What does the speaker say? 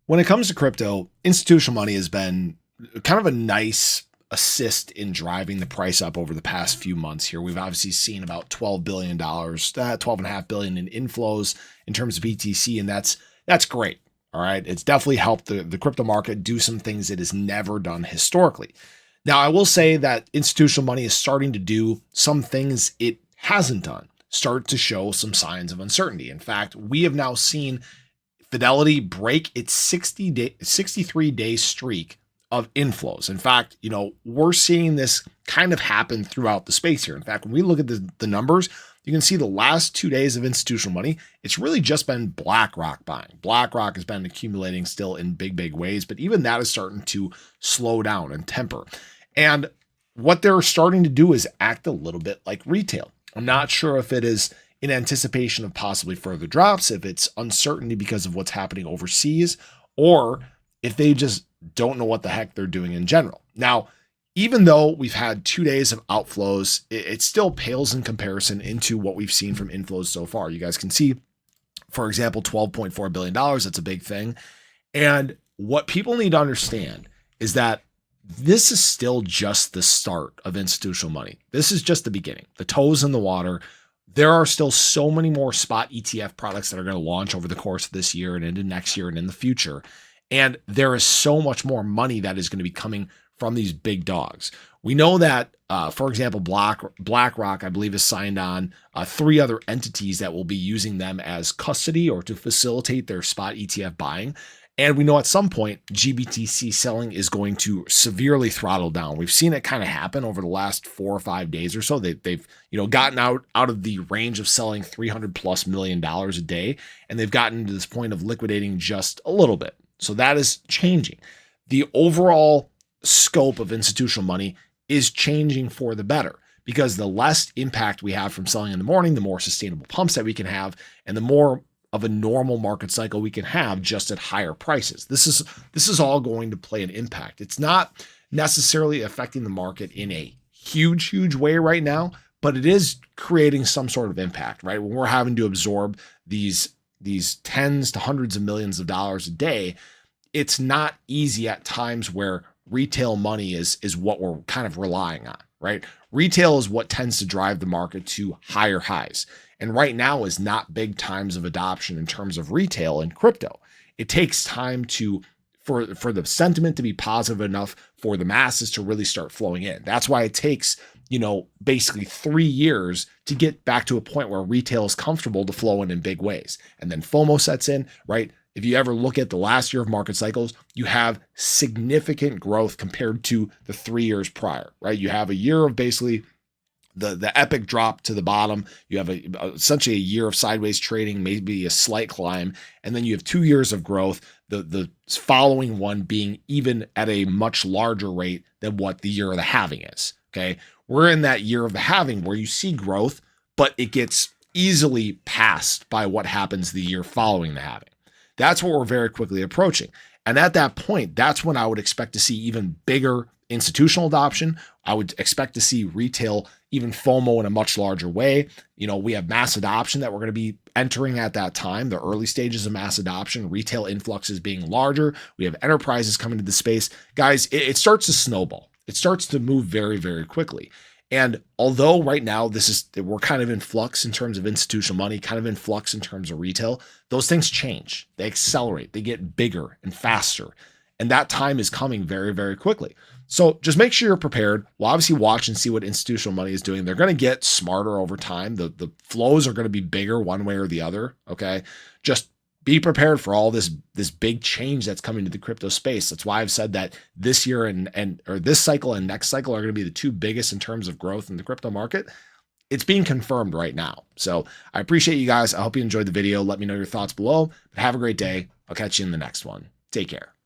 When it comes to crypto, institutional money has been kind of a nice assist in driving the price up over the past few months here. We've obviously seen about $12 billion, 12.5 billion in inflows in terms of BTC, and that's great. All right. It's definitely helped the crypto market do some things it has never done historically. Now, I will say that institutional money is starting to do some things it hasn't done, start to show some signs of uncertainty. In fact, we have now seen Fidelity break its 63-day streak of inflows. In fact, we're seeing this kind of happen throughout the space here. In fact, when we look at the numbers, you can see the last 2 days of institutional money, it's really just been BlackRock buying. BlackRock has been accumulating still in big ways, but even that is starting to slow down and temper. And what they're starting to do is act a little bit like retail. I'm not sure if it is in anticipation of possibly further drops, if it's uncertainty because of what's happening overseas, or if they just don't know what the heck they're doing in general. Now, even though we've had 2 days of outflows, it still pales in comparison into what we've seen from inflows so far. You guys can see, for example, $12.4 billion. That's a big thing. And what people need to understand is that this is still just the start of institutional money. This is just the beginning, the toes in the water. There are still so many more spot ETF products that are going to launch over the course of this year and into next year and in the future. And there is so much more money that is going to be coming from these big dogs. We know that, for example, BlackRock, I believe, has signed on 3 other entities that will be using them as custody or to facilitate their spot ETF buying. And we know at some point GBTC selling is going to severely throttle down. We've seen it kind of happen over the last 4 or 5 days or so. They've gotten out of the range of selling $300+ million a day, and they've gotten to this point of liquidating just a little bit. So that is changing. The overall scope of institutional money is changing for the better, because the less impact we have from selling in the morning, the more sustainable pumps that we can have, and the more of a normal market cycle we can have just at higher prices. This is all going to play an impact. It's not necessarily affecting the market in a huge way right now, but it is creating some sort of impact, right? When we're having to absorb these tens to hundreds of millions of dollars a day, it's not easy at times where retail money is what we're kind of relying on, right? Retail is what tends to drive the market to higher highs. And right now is not big times of adoption in terms of retail and crypto. It takes time for the sentiment to be positive enough for the masses to really start flowing in. That's why it takes, basically 3 years to get back to a point where retail is comfortable to flow in big ways. And then FOMO sets in, right? If you ever look at the last year of market cycles, you have significant growth compared to the 3 years prior, right? You have a year of basically the epic drop to the bottom. You have essentially a year of sideways trading, maybe a slight climb, and then you have 2 years of growth, the following one being even at a much larger rate than what the year of the halving is. Okay. We're in that year of the halving where you see growth, but it gets easily passed by what happens the year following the halving. That's what we're very quickly approaching. And at that point, that's when I would expect to see even bigger institutional adoption. I would expect to see retail even FOMO in a much larger way. We have mass adoption that we're going to be entering at that time, the early stages of mass adoption, retail influxes being larger. We have enterprises coming to the space. Guys, it starts to snowball. It starts to move very quickly. And although right now we're kind of in flux in terms of institutional money, kind of in flux in terms of retail, those things change. They accelerate. They get bigger and faster. And that time is coming very quickly. So just make sure you're prepared. We'll obviously watch and see what institutional money is doing. They're going to get smarter over time. The flows are going to be bigger one way or the other. Okay. Just be prepared for all this big change that's coming to the crypto space. That's why I've said that this year or this cycle and next cycle are going to be the 2 biggest in terms of growth in the crypto market. It's being confirmed right now. So I appreciate you guys. I hope you enjoyed the video. Let me know your thoughts below, but have a great day. I'll catch you in the next one. Take care.